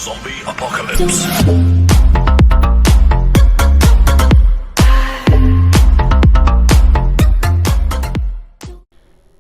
Zombie apocalypse.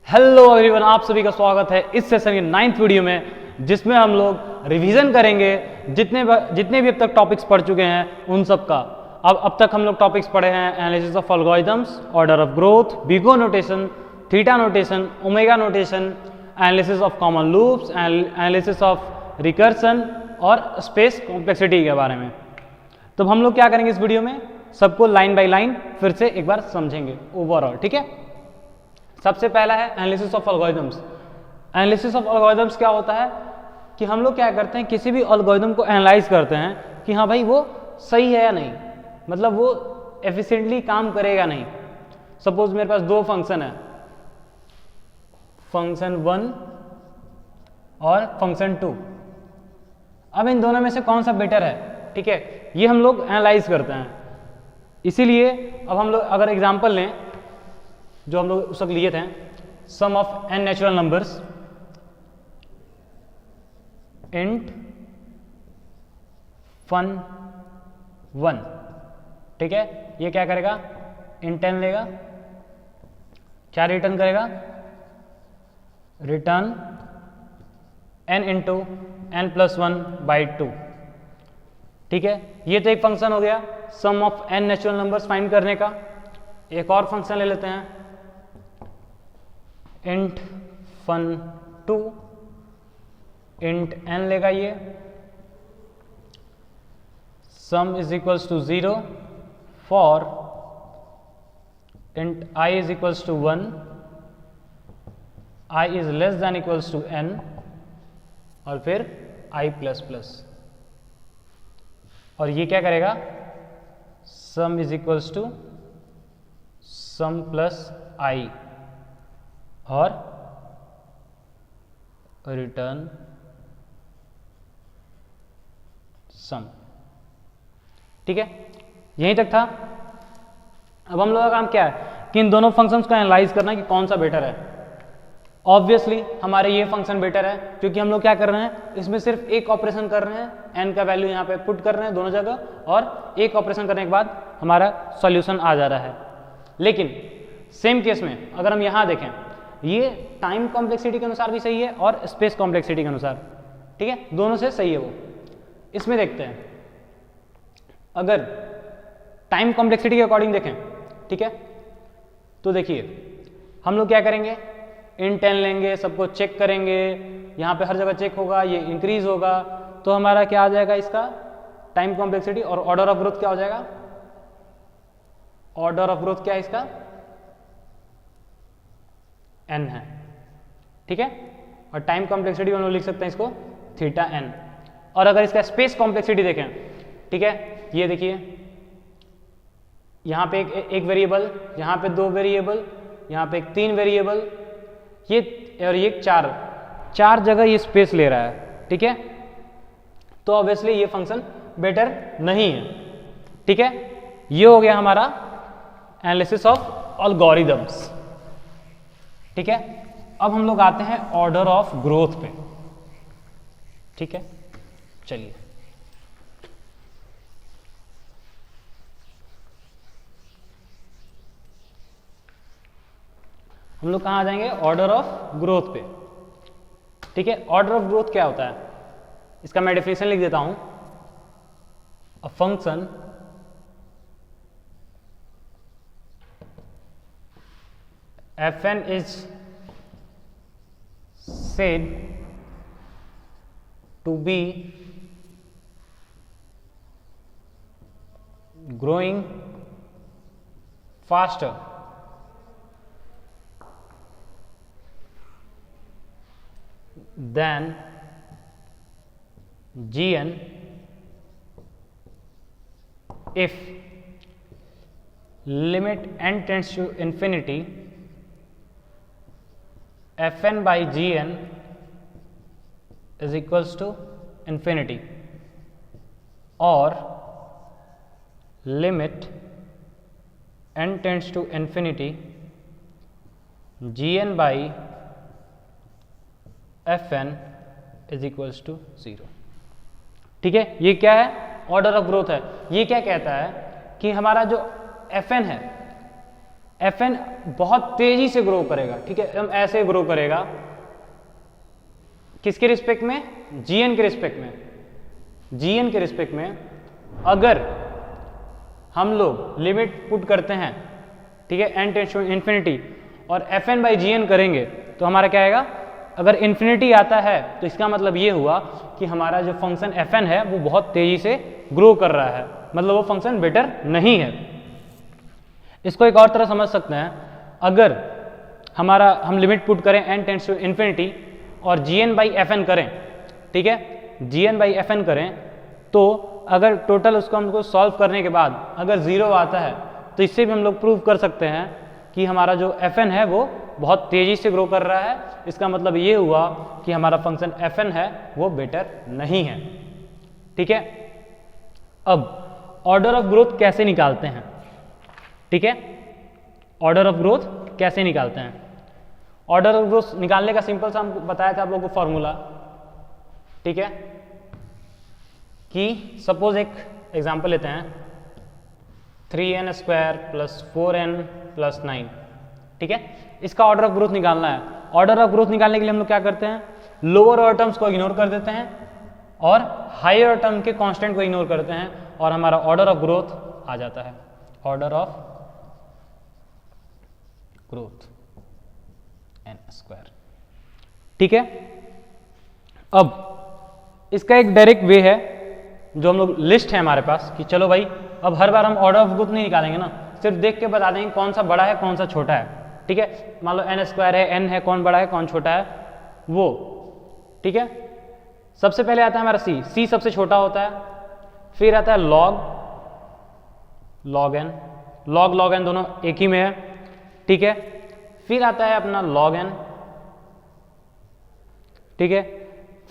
Hello everyone, आप सभी का स्वागत है इस सेशन के 9th वीडियो में, जिसमें हम लोग रिवीजन करेंगे जितने भी अब तक टॉपिक्स पढ़ चुके हैं उन सब का। अब तक हम लोग टॉपिक्स पढ़े हैं analysis of algorithms, order of growth, big O notation, theta notation, omega notation, analysis of common loops, analysis of recursion और स्पेस कॉम्प्लेक्सिटी के बारे में। तो हम लोग क्या करेंगे इस वीडियो में, सबको लाइन बाय लाइन फिर से एक बार समझेंगे ओवरऑल, ठीक है। सबसे पहला है analysis of algorithms. Analysis of algorithms क्या होता है कि हम लोग क्या करते हैं, किसी भी एल्गोरिथम को एनालाइज करते हैं कि हाँ भाई वो सही है या नहीं, मतलब वो एफिशिएंटली काम करेगा नहीं। सपोज मेरे पास दो फंक्शन है, फंक्शन 1 और फंक्शन 2। अब इन दोनों में से कौन सा बेटर है, ठीक है, ये हम लोग एनालाइज करते हैं। इसीलिए अब हम लोग अगर एग्जांपल लें जो हम लोग उस वक्त लिए थे, sum of n natural numbers int fun 1, ठीक है, ये क्या करेगा, इंट n लेगा, क्या रिटर्न करेगा, return n into n plus 1 by 2, ठीक है। ये तो एक फंक्शन हो गया sum of n natural numbers find करने का। एक और फंक्शन ले लेते हैं, इंट फन 2 इंट n लेगा, ये sum is equals to 0 for int i is equals to 1, i is less than equals to n और फिर i प्लस प्लस। और ये क्या करेगा, sum is equals to sum plus i और return sum, ठीक है। यहीं तक था। अब हम लोग का काम क्या है कि इन दोनों फंक्शंस को एनालाइज करना है कि कौन सा बेटर है। ऑब्वियसली हमारे ये फंक्शन बेटर है क्योंकि हम लोग क्या कर रहे हैं, इसमें सिर्फ एक ऑपरेशन कर रहे हैं, n का वैल्यू यहाँ पे पुट कर रहे हैं दोनों जगह, और एक ऑपरेशन करने के बाद हमारा सॉल्यूशन आ जा रहा है। लेकिन सेम केस में अगर हम यहाँ देखें, ये टाइम कॉम्प्लेक्सिटी के अनुसार भी सही है और स्पेस कॉम्प्लेक्सिटी के अनुसार, ठीक है, दोनों से सही है वो। इसमें देखते हैं, अगर टाइम कॉम्प्लेक्सिटी के अकॉर्डिंग देखें, ठीक है, तो देखिए हम लोग क्या करेंगे, इन 10 लेंगे, सबको चेक करेंगे, यहाँ पे हर जगह चेक होगा, ये इंक्रीज होगा, तो हमारा क्या आ जाएगा इसका टाइम कॉम्प्लेक्सिटी। और ऑर्डर ऑफ ग्रोथ क्या हो जाएगा, ऑर्डर ऑफ ग्रोथ क्या है इसका, n है, ठीक है। और टाइम कॉम्प्लेक्सिटी हम लोग लिख सकते हैं इसको थीटा n। और अगर इसका स्पेस कॉम्प्लेक्सिटी देखें, ठीक है, ये देखिए यहाँ पे एक वेरिएबल, यहाँ पे 2 वेरिएबल, यहाँ पे 3 वेरिएबल, ये और ये 4 जगह ये स्पेस ले रहा है, ठीक है। तो ऑब्वियसली ये फंक्शन बेटर नहीं है, ठीक है। ये हो गया हमारा एनालिसिस ऑफ एल्गोरिथम्स, ठीक है। अब हम लोग आते हैं ऑर्डर ऑफ ग्रोथ पे, ठीक है। चलिए हम लोग कहाँ आ जाएंगे, ऑर्डर ऑफ ग्रोथ पे, ठीक है। ऑर्डर ऑफ ग्रोथ क्या होता है, इसका मैं डेफिनेशन लिख देता हूं, a function fn is said to be growing faster than gn if limit n tends to infinity fn by gn is equals to infinity, or limit n tends to infinity gn by fn is equals to 0. ठीक है, ये क्या है, order of growth है। ये क्या कहता है कि हमारा जो Fn है, Fn बहुत तेजी से ग्रो करेगा, ठीक है, हम ऐसे ग्रो करेगा, किसके रिस्पेक्ट में, Gn के रिस्पेक्ट में। Gn के रिस्पेक्ट में अगर हम लोग लिमिट पुट करते हैं, ठीक है, n टेंड्स टू इन्फिनिटी, और Fn बाई Gn करेंगे तो हमारा क्या आएगा, अगर इन्फिनिटी आता है तो इसका मतलब ये हुआ कि हमारा जो फंक्शन Fn है वो बहुत तेजी से ग्रो कर रहा है, मतलब वो फंक्शन बेटर नहीं है। इसको एक और तरह समझ सकते हैं, अगर हम लिमिट पुट करें n टेंड्स टू इन्फिनिटी और Gn बाई Fn करें, ठीक है, Gn बाई Fn करें, तो अगर टोटल उसको हमको सॉल्व करने के बाद अगर 0 आता है तो इससे भी हम लोग प्रूव कर सकते हैं कि हमारा जो Fn है वो बहुत तेजी से ग्रो कर रहा है। इसका मतलब ये हुआ कि हमारा फंक्शन Fn है वो बेटर नहीं है, ठीक है। अब ऑर्डर ऑफ ग्रोथ कैसे निकालते हैं, ठीक है, ऑर्डर ऑफ ग्रोथ कैसे निकालते हैं। ऑर्डर ऑफ ग्रोथ निकालने का सिंपल सा हमको बताया था आप लोगों को फॉर्मूला, ठीक है, कि सपोज एक एग्जांपल लेते हैं 3n square plus 4n plus 9, ठीक है, इसका ऑर्डर ऑफ ग्रोथ निकालना है। ऑर्डर ऑफ ग्रोथ निकालने के लिए हम लोग क्या करते हैं, लोअर ऑर्डर टर्म्स को इग्नोर कर देते हैं और हायर ऑर्डर टर्म के कांस्टेंट को इग्नोर करते हैं और हमारा ऑर्डर ऑफ ग्रोथ आ जाता है, order of growth n square, ठीक है। अब इसका एक डायरेक्ट वे है जो हम लोग लिस्ट है हमारे पास कि चलो भाई अब हर बार हम ऑर्डर ऑफ ग्रोथ नहीं निकालेंगे ना, सिर्फ देख के बता देंगे कौन सा बड़ा है कौन सा छोटा है, ठीक है। मान लो n स्क्वायर है, n है, कौन बड़ा है कौन छोटा है वो, ठीक है। सबसे पहले आता है हमारा c सबसे छोटा होता है, फिर आता है log n, log n दोनों एक ही में है, ठीक है। फिर आता है अपना log n, ठीक है।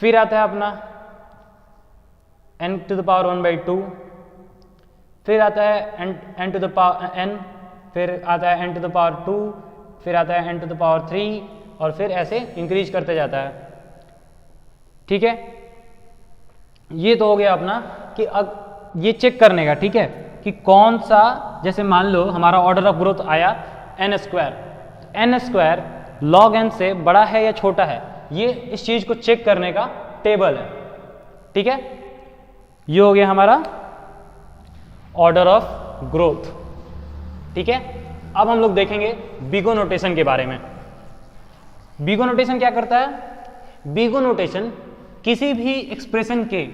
फिर आता है अपना n टू द पावर 1/2, फिर आता है n to the power n, फिर आता है n टू द पावर 2, फिर आता है n टू द पावर 3 और फिर ऐसे इंक्रीज करते जाता है, ठीक है। ये तो हो गया अपना कि अब ये चेक करने का, ठीक है, कि कौन सा, जैसे मान लो हमारा ऑर्डर ऑफ ग्रोथ आया n स्क्वायर log n से बड़ा है या छोटा है, ये इस चीज को चेक करने का टेबल है, ठीक है। ये हो गया हमारा ऑर्डर ऑफ ग्रोथ, ठीक है। अब हम लोग देखेंगे बिगो नोटेशन के बारे में। बिगो नोटेशन क्या करता है, बिगो नोटेशन किसी भी एक्सप्रेशन के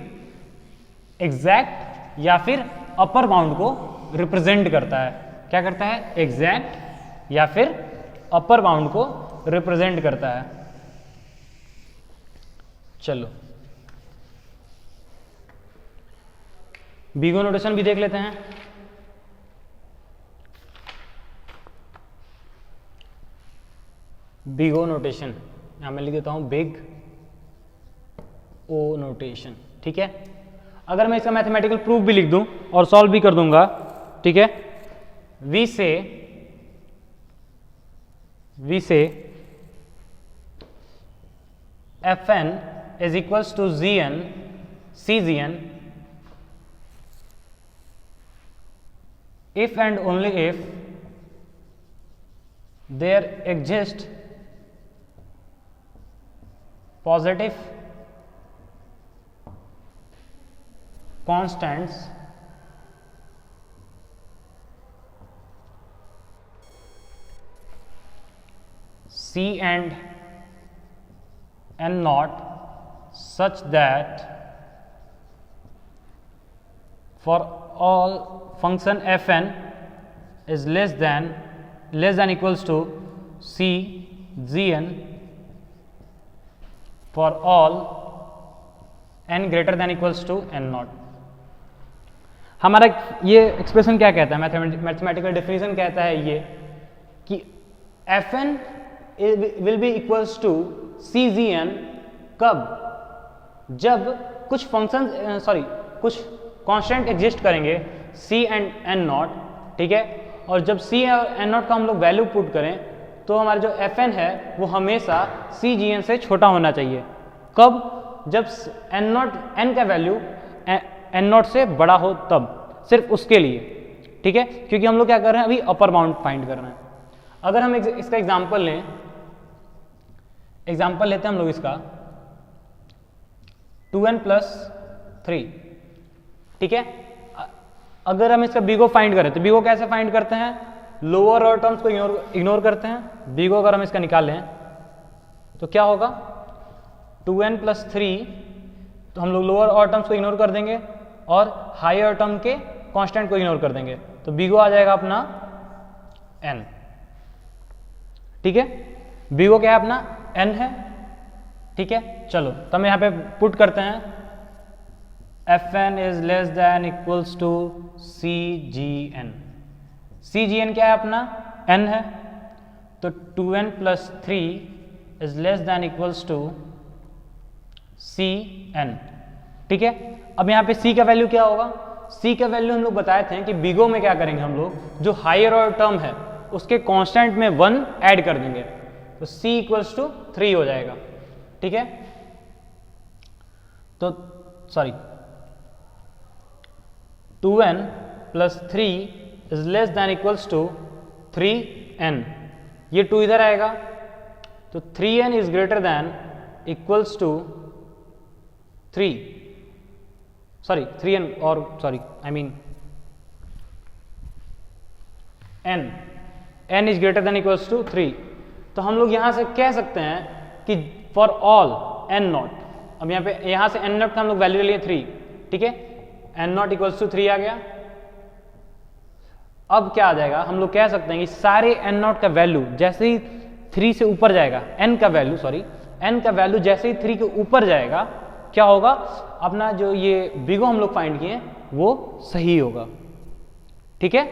एग्जैक्ट या फिर अपर बाउंड को रिप्रेजेंट करता है। क्या करता है, एग्जैक्ट या फिर अपर बाउंड को रिप्रेजेंट करता है। चलो बिगो नोटेशन भी देख लेते हैं। बिगो नोटेशन यहां मैं लिख देता हूं बिग ओ नोटेशन, ठीक है। अगर मैं इसका मैथमेटिकल प्रूफ भी लिख दूं और सॉल्व भी कर दूंगा, ठीक है। वी से Fn is equals to Gn Cgn if and only if there exist positive constants C and n naught such that for all function Fn is less than equals to C Gn for all n greater than equals to n naught। हमारा ये expression क्या कहता है, mathematical definition कहता है ये कि Fn will be equals to Cgn कब, जब कुछ फंक्शन कुछ कांस्टेंट एग्जिस्ट करेंगे C एंड n नॉट, ठीक है। और जब C और n नॉट का हम लोग वैल्यू पुट करें तो हमारा जो Fn है वो हमेशा Cgn से छोटा होना चाहिए। कब, जब n का वैल्यू एन नॉट से बड़ा हो तब, सिर्फ उसके लिए, ठीक है, क्योंकि हम लोग क्या कर रहे हैं अभी अपर बाउंड फाइंड कर रहे हैं। अगर हम इसका एग्जाम्पल लें, एग्जाम्पल लेते हैं हम लोग इसका 2n + 3, ठीक है। अगर हम इसका बी को फाइंड करें तो बी को कैसे फाइंड करते हैं, लोअर ऑर्डर टर्म्स को इग्नोर करते हैं। बी को अगर हम इसका निकाल लें तो क्या होगा, 2n + 3, तो हम लोग लोअर ऑर्डर टर्म्स को इग्नोर कर देंगे और हायर टर्म के कांस्टेंट को इग्नोर कर देंगे, तो बी को आ जाएगा अपना n, ठीक है। बी को क्या है अपना n है, ठीक है। चलो तो हम यहाँ पे पुट करते हैं Fn is less than equals to Cgn। Cgn क्या है अपना n है, तो 2n + 3 is less than equals to Cn, ठीक है। अब यहाँ पे C का वैल्यू क्या होगा, C का वैल्यू हम लोग बताए थे कि बिगो में क्या करेंगे हम लोग, जो हायर ऑर्डर टर्म है उसके कांस्टेंट में 1 ऐड कर देंगे, तो C = 3 हो जाएगा, ठीक है। तो sorry 2n + 3 is less than equals to 3n, ये 2 इधर आएगा, तो 3n is greater than equals to 3, sorry 3n और sorry I mean n is greater than equals to 3। तो हम लोग यहां से कह सकते हैं कि फॉर ऑल n नॉट, अब यहाँ पे यहां से n नॉट का हम लोग वैल्यू ले लिए 3, ठीक है, n नॉट इक्वल्स टू 3 आ गया। अब क्या आ जाएगा, हम लोग कह सकते हैं कि सारे n नॉट का वैल्यू जैसे ही 3 से ऊपर जाएगा, n का वैल्यू जैसे ही 3 के ऊपर जाएगा, क्या होगा, अपना जो ये बिगो हम लोग फाइंड किए वो सही होगा, ठीक है।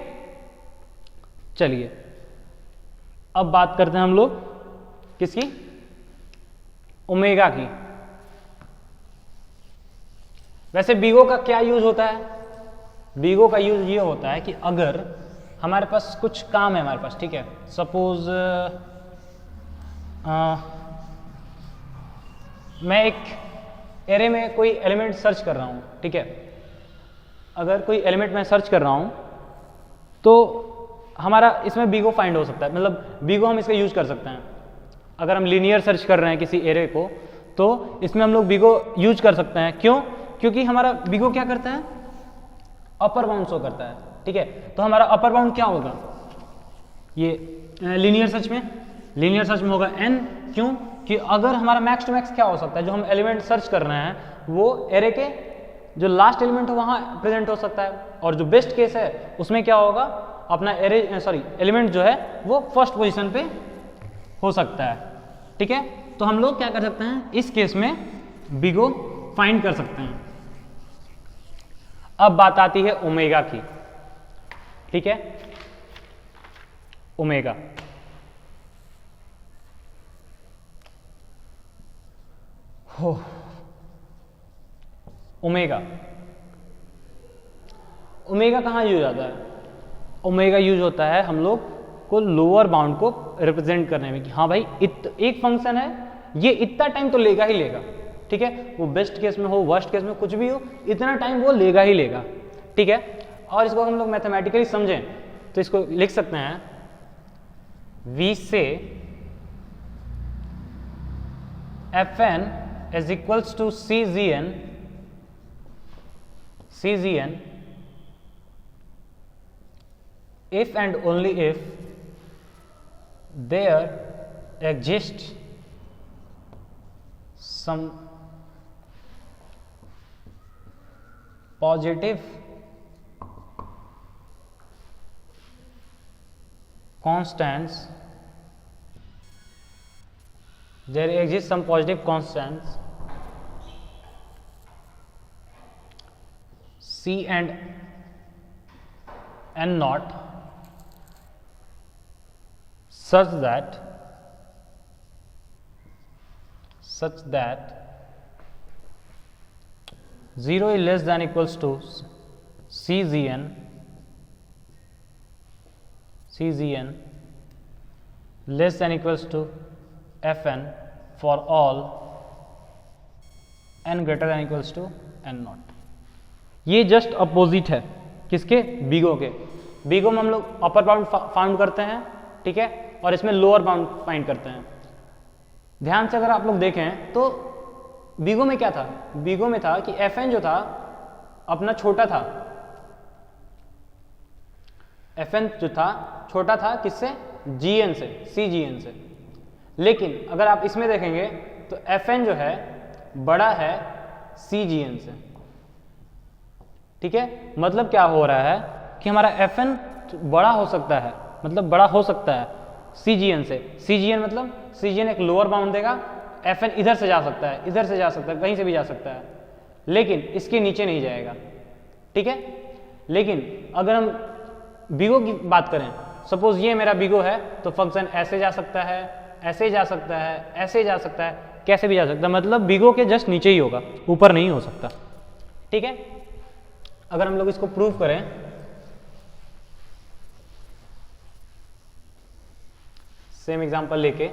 चलिए अब बात करते हैं हम लोग किसकी, ओमेगा की। वैसे बिगो का क्या यूज होता है, बिगो का यूज ये होता है कि अगर हमारे पास कुछ काम है हमारे पास, ठीक है, सपोज मैं एक एरे में कोई एलिमेंट सर्च कर रहा हूँ, ठीक है, अगर कोई एलिमेंट मैं सर्च कर रहा हूँ तो हमारा इसमें बिगो फाइंड हो सकता है, मतलब बिगो हम इसका यूज कर सकते हैं। अगर हम लीनियर सर्च कर रहे हैं किसी एरे को तो इसमें हम लोग बिगो यूज कर सकते हैं, क्यों, क्योंकि हमारा बिगो क्या करता है, अपर बाउंड शो करता है, ठीक है। तो हमारा अपर बाउंड क्या होगा, ये लीनियर सर्च में होगा n, क्यों कि अगर हमारा मैक्स टू मैक्स क्या हो सकता है, जो हम एलिमेंट सर्च कर रहे हैं वो एरे के जो लास्ट एलिमेंट हो वहां प्रेजेंट हो सकता है, और जो बेस्ट केस है उसमें क्या होगा, अपना एलिमेंट जो है वो फर्स्ट पोजीशन पे हो सकता है, ठीक है। तो हम लोग क्या कर सकते हैं, इस केस में बिगो फाइंड कर सकते हैं। अब बात आती है ओमेगा की, ठीक है, ओमेगा। ओमेगा कहाँ यूज होता है, ओमेगा यूज होता है हम लोग को लोअर बाउंड को रिप्रेजेंट करने में, कि हाँ भाई एक फंक्शन है ये इतना टाइम तो लेगा ही लेगा, ठीक है, वो बेस्ट केस में हो वर्स्ट केस में कुछ भी हो, इतना टाइम वो लेगा ही लेगा, ठीक है। और इसको हम लोग मैथमेटिकली समझें तो इसको लिख सकते हैं, V से Fn is equals to Cgn if and only if there exists some positive constants, there exists some positive constants C and n naught such that such that 0 is less than equals to Cgn less than equals to Fn for all n greater than equals to n naught. ये just opposite है किसके, बिगो के। बिगो में हम लोग upper bound found करते हैं, ठीक है, और इसमें लोअर बाउंड फाइंड करते हैं। ध्यान से अगर आप लोग देखें तो बिगो में क्या था, बिगो में था कि Fn जो था अपना छोटा था, Fn जो था छोटा था किससे, Gn से, Cgn से। लेकिन अगर आप इसमें देखेंगे तो Fn जो है बड़ा है Cgn से, ठीक है। मतलब क्या हो रहा है कि हमारा Fn बड़ा हो सकता है, मतलब बड़ा हो सकता है Cgn से। Cgn मतलब Cgn एक लोअर बाउंड देगा, Fn इधर से जा सकता है, इधर से जा सकता है, कहीं से भी जा सकता है, लेकिन इसके नीचे नहीं जाएगा, ठीक है। लेकिन अगर हम बिगो की बात करें, सपोज ये मेरा बिगो है तो फंक्शन ऐसे जा सकता है, ऐसे जा सकता है, ऐसे जा सकता है, कैसे भी जा सकता है, मतलब बिगो के जस्ट नीचे ही होगा, ऊपर नहीं हो सकता, ठीक है। अगर हम लोग इसको प्रूव करें, सेम एग्जांपल लेके,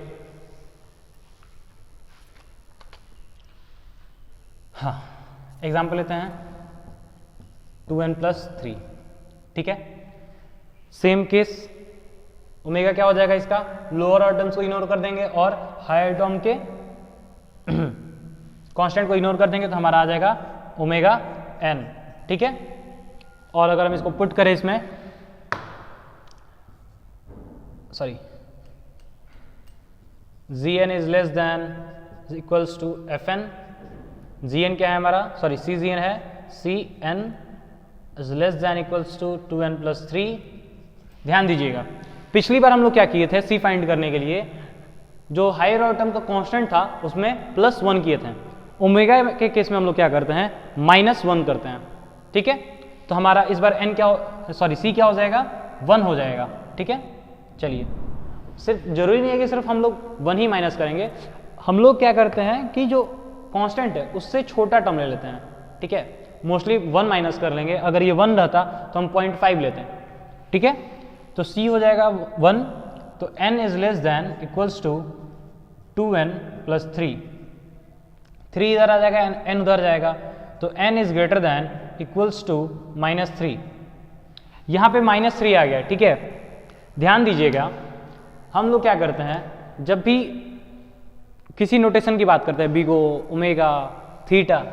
हाँ एग्जांपल लेते हैं 2n+3, ठीक है। सेम केस, ओमेगा क्या हो जाएगा इसका, लोअर ऑर्डर टर्म्स को इग्नोर कर देंगे और हायर टर्म के कांस्टेंट को इग्नोर कर देंगे तो हमारा आ जाएगा ओमेगा n, ठीक है। और अगर हम इसको पुट करें इसमें, sorry, Gn is less than equals to Fn। Gn क्या है हमारा, सॉरी Cgn है, Cn is less than equals to 2n+3। ध्यान दीजिएगा, पिछली बार हम लोग क्या किए थे, C फाइंड करने के लिए जो हायर ऑर्डर टर्म का कांस्टेंट था उसमें +1 किए थे। ओमेगा के केस में हम लोग क्या करते हैं, -1 करते हैं, ठीक है। तो हमारा इस बार n क्या हो, सॉरी C क्या हो जाएगा, 1 हो जाएगा, ठीक है। चलिए, सिर्फ जरूरी नहीं है कि सिर्फ हम लोग 1 ही माइनस करेंगे, हम लोग क्या करते हैं कि जो कांस्टेंट है उससे छोटा टर्म ले लेते हैं, ठीक है। मोस्टली 1 माइनस कर लेंगे, अगर ये 1 रहता तो हम 0.5 लेते हैं, ठीक है। तो C हो जाएगा 1, तो n is less than equals to 2n+3, 3 इधर आ जाएगा, n उधर जाएगा, तो n is greater than equals to -3। यहाँ पे -3 आ गया, ठीक है। ध्यान दीजिएगा, हम लोग क्या करते हैं, जब भी किसी नोटेशन की बात करते हैं, बिगो, ओमेगा, थीटा,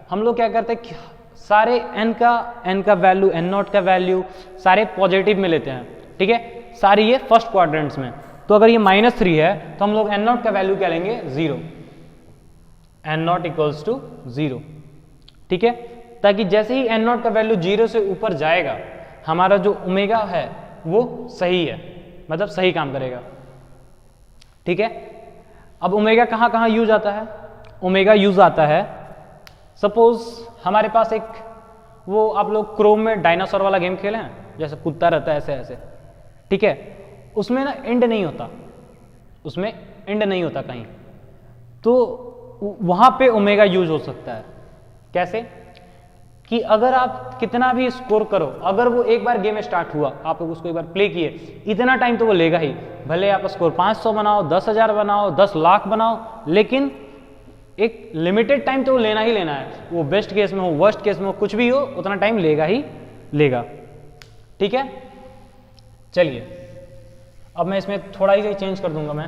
हम लोग क्या करते हैं, सारे n का वैल्यू, n0 का वैल्यू सारे पॉजिटिव में लेते हैं, ठीक है, सारी ये फर्स्ट क्वाड्रेंट्स में। तो अगर ये -3 है तो हम लोग n0 का वैल्यू क्या लेंगे, 0, n0 इक्वल्स टू 0, ठीक है। ताकि जैसे ही n0 का वैल्यू 0 से ऊपर जाएगा, हमारा जो ओमेगा है वो सही है, मतलब सही काम करेगा, ठीक है। अब ओमेगा कहाँ कहाँ यूज आता है, ओमेगा यूज आता है, सपोज हमारे पास एक, वो आप लोग क्रोम में डायनासोर वाला गेम खेले हैं, जैसे कुत्ता रहता है ऐसे ऐसे, ठीक है, उसमें ना एंड नहीं होता, उसमें एंड नहीं होता कहीं, तो वहां पे ओमेगा यूज हो सकता है। कैसे कि अगर आप कितना भी स्कोर करो, अगर वो एक बार गेम स्टार्ट हुआ, आप उसको एक बार प्ले किए, इतना टाइम तो वो लेगा ही, भले आप स्कोर 500 बनाओ, 10,000 बनाओ, 10 लाख बनाओ, लेकिन एक लिमिटेड टाइम तो वो लेना ही लेना है। वो बेस्ट केस में हो, वर्स्ट केस में हो, कुछ भी हो, उतना टाइम लेगा ही लेगा, ठीक है। चलिए, अब मैं इसमें थोड़ा ही चेंज कर दूंगा, मैं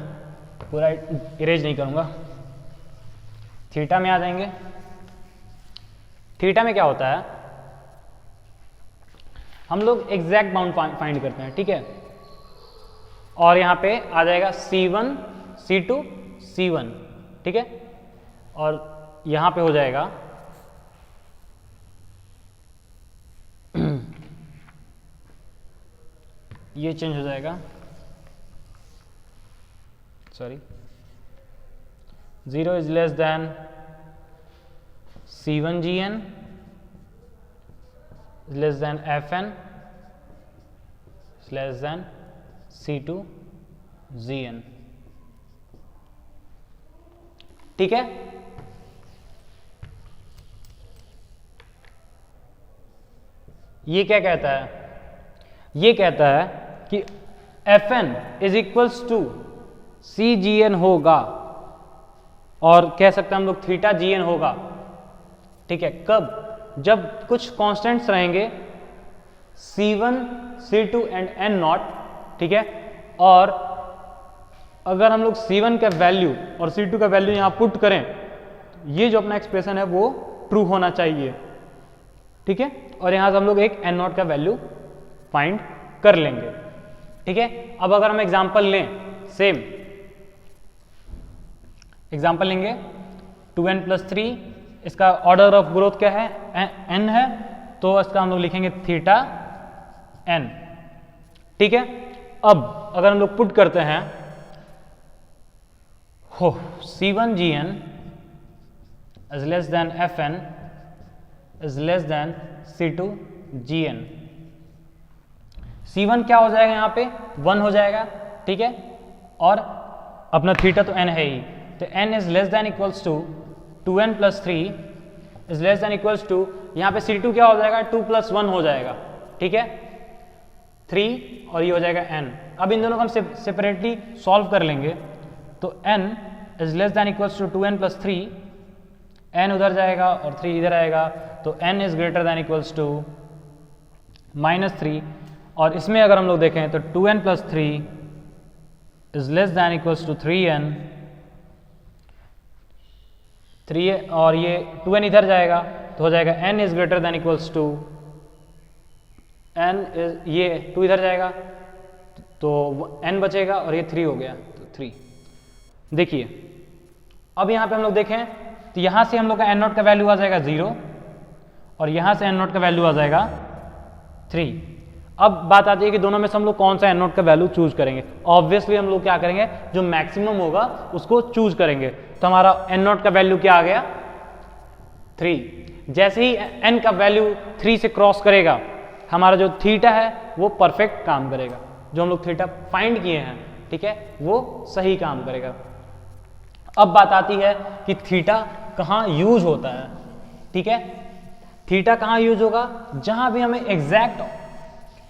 पूरा इरेज नहीं करूंगा। थीटा में आ जाएंगे। थीटा में क्या होता है, हम लोग एग्जैक्ट बाउंड फाइंड करते हैं, ठीक है। और यहां पे आ जाएगा C1, C2, C1, ठीक है। और यहां पे हो जाएगा ये चेंज हो जाएगा, sorry, 0 is less then C1Gn is less than Fn is less than C2Gn, ठीक है। ये क्या कहता है, ये कहता है कि Fn is equals to Cgn होगा, और कह सकते हैं हम लोग थीटा Gn होगा, ठीक है। कब, जब कुछ कांस्टेंट्स रहेंगे C1, C2 एंड N0, ठीक है, और अगर हम लोग C1 का वैल्यू और C2 का वैल्यू यहाँ पुट करें, ये जो अपना एक्सप्रेशन है वो ट्रू होना चाहिए, ठीक है, और यहाँ से हम लोग एक N0 का वैल्यू फाइंड कर लेंगे, ठीक है। अब अगर हम एग्जाम्पल लें, सेम एग्जाम्पल लेंगे 2n + 3, इसका ऑर्डर ऑफ ग्रोथ क्या है, n है, तो इसका हम लोग लिखेंगे थीटा n, ठीक है। अब अगर हम लोग पुट करते हैं हो C1gn is less than Fn is less than C2gn, C1 क्या हो जाएगा यहाँ पे 1 हो जाएगा, ठीक है, और अपना थीटा तो n है ही, तो n is less than equals to 2n + 3 is less than equals to, यहाँ पे C2 क्या हो जाएगा 2 + 1 हो जाएगा, ठीक है, 3 और ये हो जाएगा n। अब इन दोनों को हम सेपरेटली सॉल्व कर लेंगे, तो n is less than equals to 2n + 3, n उधर जाएगा और 3 इधर आएगा, तो n is greater than equals to -3, और इसमें अगर हम लोग देखें तो 2n + 3 is less than equals to 3n, 3 और ये 2n इधर जाएगा तो हो जाएगा n is greater than equals to n is, ये 2 इधर जाएगा तो n बचेगा और ये 3 हो गया, तो 3। देखिए अब यहाँ पे हम लोग देखें तो यहाँ से हम लोग का n0 का वैल्यू आ जाएगा 0 और यहाँ से n0 का वैल्यू आ जाएगा 3। अब बात आती है कि दोनों में से हम लोग कौन सा n0 का वैल्यू चूज करेंगे। ऑब्वियसली हम लोग क्या करेंगे, जो मैक्सिमम होगा उसको चूज करेंगे, तो हमारा n0 का वैल्यू क्या आ गया 3। जैसे ही n का वैल्यू 3 से क्रॉस करेगा, हमारा जो थीटा है वो परफेक्ट काम करेगा, जो हम लोग थीटा फाइंड किए हैं, ठीक है, वो सही काम करेगा। अब बात आती है कि थीटा कहाँ यूज होता है, ठीक है, थीटा कहाँ यूज होगा, जहां भी हमें एग्जैक्ट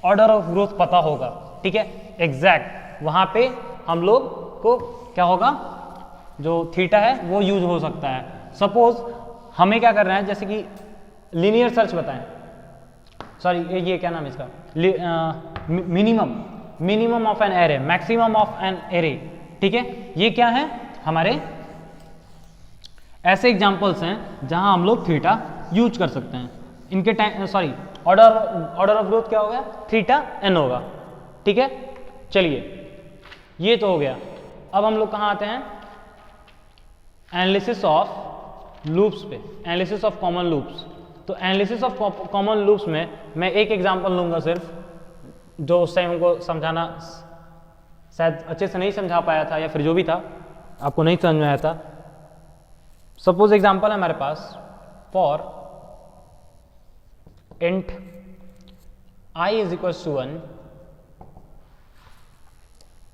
ऑर्डर ऑफ ग्रोथ पता होगा, ठीक है, एग्जैक्ट वहां पे हम लोग को क्या होगा, जो थीटा है वो यूज हो सकता है। सपोज हमें क्या करना है, जैसे कि लीनियर सर्च बताएं, सॉरी ये क्या नाम है इसका, minimum of an array, maximum of an array, ठीक है, ये क्या है, हमारे ऐसे एग्जांपल्स हैं जहां हम लोग थीटा यूज कर सकते हैं। इनके time sorry order of growth क्या होगा, थीटा n होगा, ठीक है। चलिए ये तो हो गया। अब हम लोग कहाँ आते हैं, एनालिसिस ऑफ लूप्स पे, एनालिसिस ऑफ कॉमन लूप्स। तो एनालिसिस ऑफ कॉमन लूप्स में मैं एक एग्जांपल लूंगा सिर्फ, जो उस टाइम हमको समझाना शायद अच्छे से नहीं समझा पाया था, या फिर जो भी था आपको नहीं समझ में आया था। सपोज एग्जांपल है हमारे पास, for int I is equals to 1,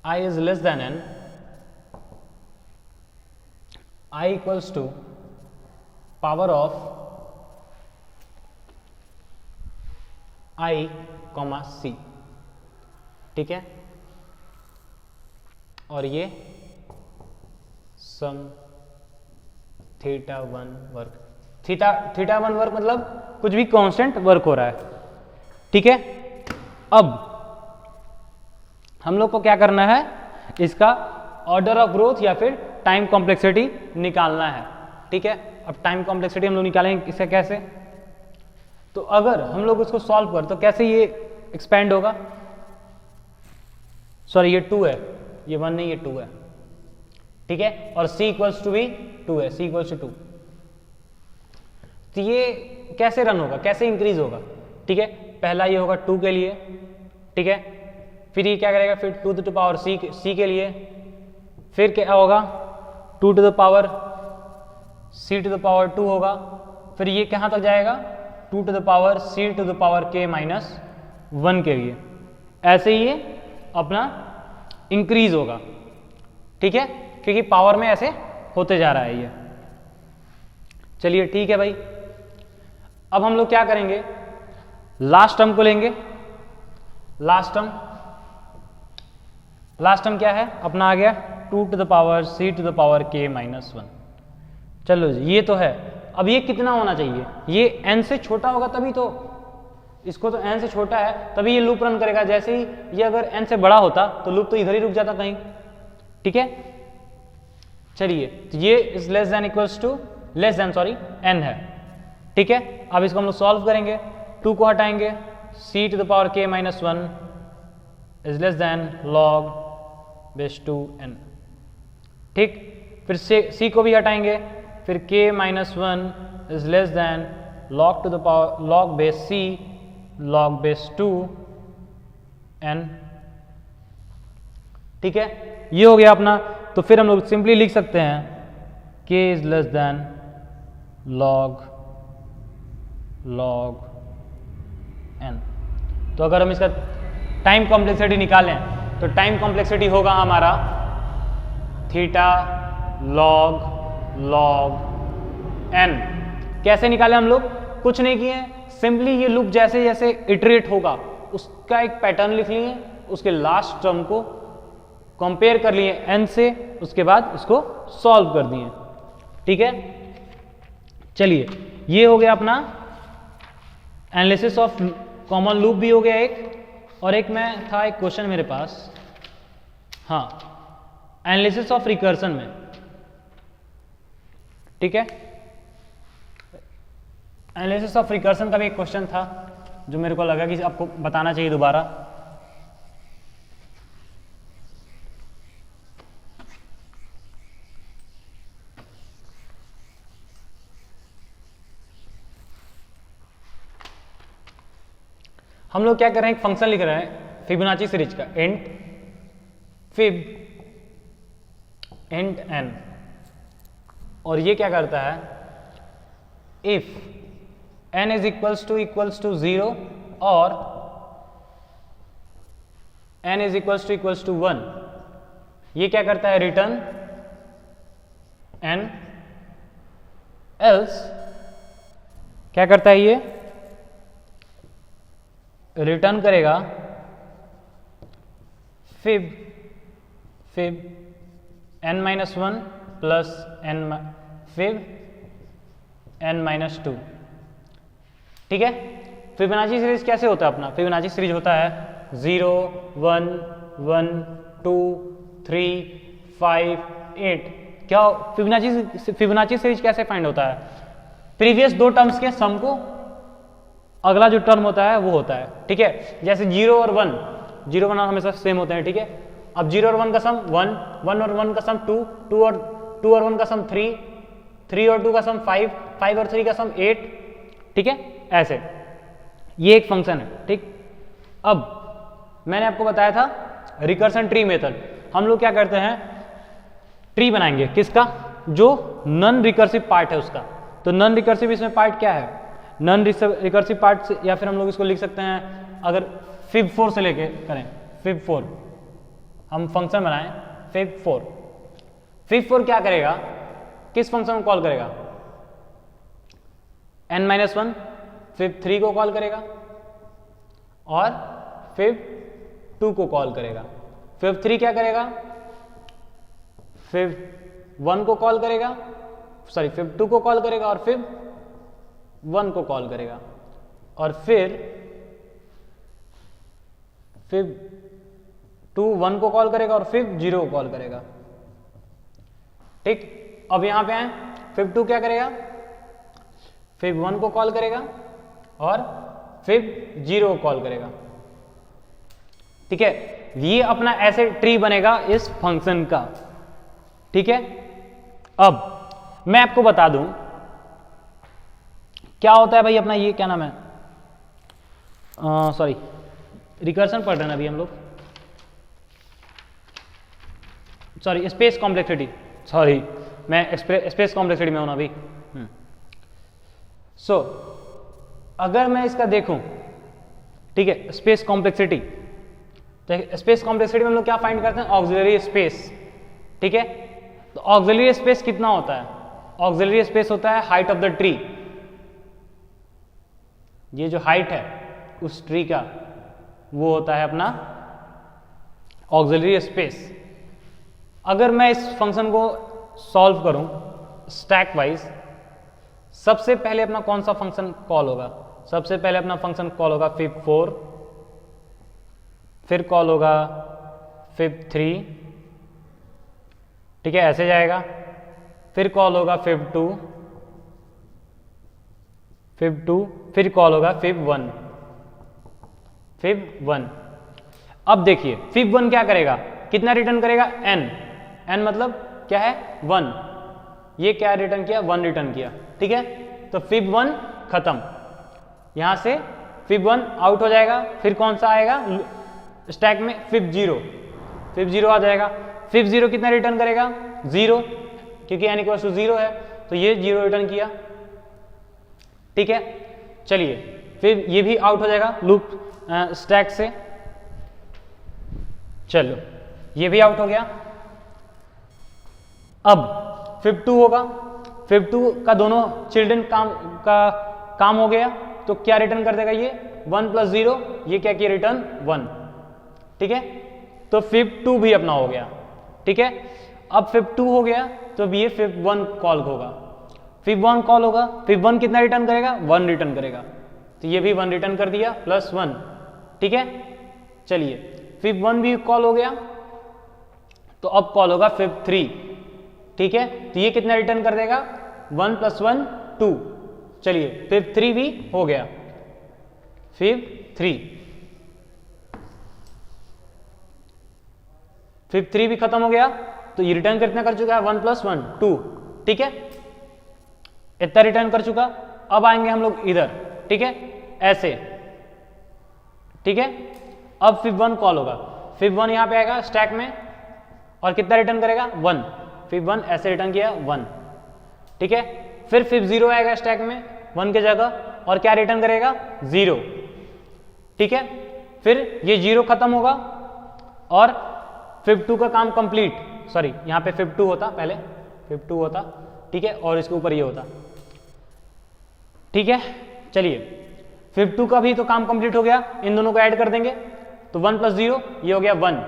I is less than n, I equals to power of I, C, ठीक है, और ये सम थीटा 1 वर्क, थीटा 1 वर्क मतलब कुछ भी कांस्टेंट वर्क हो रहा है, ठीक है। अब हम लोग को क्या करना है, इसका ऑर्डर ऑफ ग्रोथ या फिर टाइम कॉम्प्लेक्सिटी निकालना है, ठीक है। अब टाइम कॉम्प्लेक्सिटी हम लोग निकालेंगे इसका कैसे, तो अगर हम लोग उसको सॉल्व कर तो कैसे ये एक्सपेंड होगा, सॉरी ये 2 है, ये 1 नहीं, ये 2 है, ठीक है, और c इक्वल्स टू भी 2 है, c इक्वल्स टू 2, तो ये कैसे रन होगा, कैसे इंक्रीज होगा, ठीक है। पहला ये होगा 2 के लिए, ठीक है, फिर ये क्या करेगा, फिर 2 to the power c के लिए, फिर क्या होगा 2 to the power c to the power 2 होगा, फिर ये कहाँ तक जाएगा 2 to the power c to the power k minus 1 के लिए, ऐसे ही ये अपना इंक्रीज होगा, ठीक है, क्योंकि पावर में ऐसे होते जा रहा है ये। चलिए ठीक है भाई, अब हम लोग क्या करेंगे, लास्ट टर्म को लेंगे। लास्ट टर्म क्या है अपना, आ गया 2 to the power c to the power k minus 1। चलो जी ये तो है, अब ये कितना होना चाहिए, ये n से छोटा होगा तभी तो, इसको तो n से छोटा है तभी ये लूप रन करेगा। जैसे ही ये अगर n से बड़ा होता तो लूप तो इधर ही रुक जाता कहीं, ठीक है। चलिए तो ये is less than equals to less than sorry n है, ठीक है। अब इसको हम लोग सॉल्व करेंगे, 2 को हटाएंगे, c to the power k minus 1 is less than log base 2n, ठीक। फिर c को भी हटाएंगे, फिर k minus 1 is less than log to the power log base c log base 2n, ठीक है। ये हो गया अपना। तो फिर हम लोग सिंपली लिख सकते हैं k is less than log n। तो अगर हम इसका टाइम कॉम्प्लेक्सिटी निकालें तो टाइम कॉम्प्लेक्सिटी होगा हमारा थीटा log n। कैसे निकाले हम लोग, कुछ नहीं किए, सिंपली ये लूप जैसे जैसे इटरेट होगा उसका एक पैटर्न लिख लिए, उसके लास्ट टर्म को कंपेयर कर लिए n से, उसके बाद उसको सॉल्व कर दिए, ठीक है। चलिए ये हो गया अपना एनालिसिस ऑफ कॉमन लूप भी हो गया एक, और एक में था एक क्वेश्चन मेरे पास, हाँ, एनालिसिस ऑफ रिकर्सन में, ठीक है। एनालिसिस ऑफ रिकर्सन का भी एक क्वेश्चन था जो मेरे को लगा कि आपको बताना चाहिए दोबारा। हम लोग क्या कर रहे हैं, एक फंक्शन लिख रहे हैं फिबोनाची सीरीज का, इंट फिब इंट n, और ये क्या करता है, if n is equals to 0 और n इज इक्वल्स टू 1, ये क्या करता है, रिटर्न n, एल्स क्या करता है, ये रिटर्न करेगा fib n minus 1 plus fib n minus 2, ठीक है। फिबोनाची सीरीज कैसे होता है अपना, फिबोनाची सीरीज होता है 0 1 1 2 3 5 8। क्या फिबोनाची सीरीज कैसे फाइंड होता है, प्रीवियस दो टर्म्स के सम को अगला जो टर्म होता है वो होता है, ठीक है। जैसे 0 और 1 हमेशा सेम होते हैं, ठीक है। अब 0 और 1 का सम 1, 1 और 1 का सम 2, 2 और 1 का सम 3, 3 और 2 का सम 5, 5 और 3 का सम 8, ठीक है। ऐसे ये एक फंक्शन है, ठीक। अब मैंने आपको बताया था रिकर्सन ट्री मेथड, हम लोग क्या करते हैं, ट्री बनाएंगे किसका, जो नॉन रिकर्सिव पार्ट है उसका। तो नॉन रिकर्सिव इसमें पार्ट क्या है, नॉन रिकर्सिव पार्ट से, या फिर हम लोग इसको लिख सकते हैं, अगर फिब 4 से लेके करें, फिब 4 हम फंक्शन बनाएं, फिब 4 क्या करेगा, किस फंक्शन को कॉल करेगा, n-1, फिब 3 को कॉल करेगा और फिब 2 को कॉल करेगा। फिब 3 क्या करेगा, फिब 1 को कॉल करेगा, सॉरी फिब 2 को कॉल करेगा और फिब 1 को कॉल करेगा, और फिर फिब 2 1 को कॉल करेगा और फिब 0 को कॉल करेगा, ठीक। अब यहां पे आए, फिब 2 क्या करेगा, फिब 1 को कॉल करेगा और फिब 0 को कॉल करेगा, ठीक है। ये अपना ऐसे ट्री बनेगा इस फंक्शन का, ठीक है। अब मैं आपको बता दूं क्या होता है भाई अपना, ये क्या नाम है, सॉरी रिकर्सन पढ़ रहे हैं अभी हम लोग, सॉरी स्पेस कॉम्प्लेक्सिटी, सॉरी मैं स्पेस कॉम्प्लेक्सिटी में हूं अभी। सो अगर मैं इसका देखूं, ठीक है, स्पेस कॉम्प्लेक्सिटी, तो स्पेस कॉम्प्लेक्सिटी में हम लोग क्या फाइंड करते हैं, ऑक्सिलरी स्पेस, ठीक है। तो ऑक्सिलरी स्पेस कितना होता है, ऑक्सिलरी स्पेस होता है हाइट ऑफ द ट्री, ये जो हाइट है उस ट्री का वो होता है अपना ऑक्सिलरी स्पेस। अगर मैं इस फंक्शन को सॉल्व करूं स्टैक वाइज, सबसे पहले अपना कौन सा फंक्शन कॉल होगा? सबसे पहले अपना फंक्शन कॉल होगा fib4, फिर कॉल होगा fib3, ठीक है, ऐसे जाएगा, फिर कॉल होगा fib2, फिर कॉल होगा fib1। अब देखिए fib1 क्या करेगा, कितना रिटर्न करेगा? n मतलब क्या है? 1। ये क्या रिटर्न किया? 1 रिटर्न किया, ठीक है। तो fib1 खत्म, यहां से fib1 आउट हो जाएगा। फिर कौन सा आएगा स्टैक में? fib0 आ जाएगा। fib0 कितना रिटर्न करेगा? 0, क्योंकि n = 0 है, तो ये 0 रिटर्न किया, ठीक है। चलिए फिर ये भी आउट हो जाएगा लूप स्टैक से। चलो ये भी आउट हो गया। अब fib2 होगा, fib2 का दोनों चिल्ड्रन काम हो गया, तो क्या रिटर्न कर देगा? ये 1 + 0, ये क्या किया? रिटर्न 1, ठीक है। तो fib2 भी अपना हो गया, ठीक है। अब fib2 हो गया, तो अब ये fib1 कॉल होगा, fib1 कॉल होगा। fib1 कितना रिटर्न करेगा? 1 रिटर्न करेगा, तो ये भी 1 रिटर्न कर दिया +1, ठीक है। चलिए fib1 भी कॉल हो गया, तो अब कॉल होगा fib3, ठीक है। तो ये कितना रिटर्न कर देगा? 1 + 1 2। चलिए fib3 भी हो गया, fib3 भी खत्म हो गया, तो ये रिटर्न कितना कर चुका है? 1 + 1 2, ठीक है, इतना रिटर्न कर चुका। अब आएंगे हम लोग इधर, ठीक है, ऐसे, ठीक है। अब fib1 कॉल होगा, fib1 यहां पे आएगा स्टैक में, और कितना रिटर्न करेगा? 1। fib1 ऐसे रिटर्न किया 1, ठीक है। फिर fib0 आएगा स्टैक में 1 की जगह, और क्या रिटर्न करेगा? 0, ठीक है। फिर ये 0 खत्म होगा, और fib2 का काम कंप्लीट। सॉरी, यहां पे fib2 होता, पहले fib2 होता, ठीक है, और इसके ऊपर ये होता, ठीक है। चलिए fib2 का भी तो काम कंप्लीट हो गया, इन दोनों को ऐड कर देंगे, तो 1 + 0 ये हो गया 1,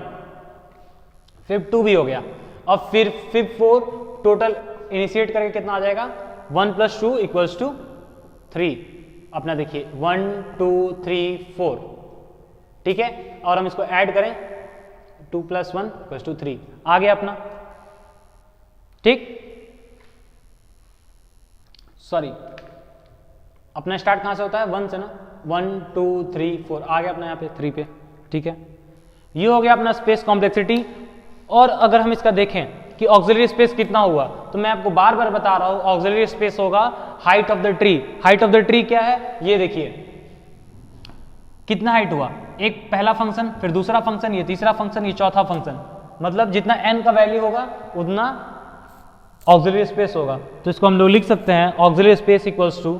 fib2 भी हो गया। अब फिर fib4 टोटल इनिशिएट करके कितना आ जाएगा? 1 + 2 = 3। अपना देखिए 1 2 3 4, ठीक है। और हम इसको ऐड करें, 2 + 1 = 3 आ गया अपना, ठीक। सॉरी, अपना स्टार्ट कहां से होता है? 1 से ना, 1 2 3 4 आ गया अपना यहाँ पे 3 पे, ठीक है। ये हो गया अपना स्पेस कॉम्प्लेक्सिटी। और अगर हम इसका देखें कि ऑक्सिलरी स्पेस कितना हुआ, तो मैं आपको बार बार बता रहा हूं, ऑक्सिलरी स्पेस होगा height of the tree. Height of the tree क्या है? ये देखिए कितना हाइट हुआ, एक पहला फंक्शन, फिर दूसरा फंक्शन, ये तीसरा फंक्शन, ये चौथा फंक्शन, मतलब जितना n का वैल्यू होगा उतना ऑक्सिलरी स्पेस होगा। तो इसको हम लोग लिख सकते हैं auxiliary space =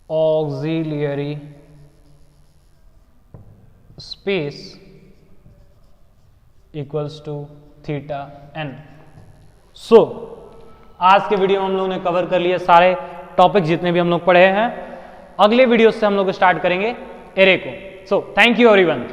auxiliary space =θn। सो आज के वीडियो में हम लोगों ने कवर कर लिए सारे टॉपिक जितने भी हम लोग पढ़े हैं। अगले वीडियो से हम लोग स्टार्ट करेंगे एरे को। So thank you everyone.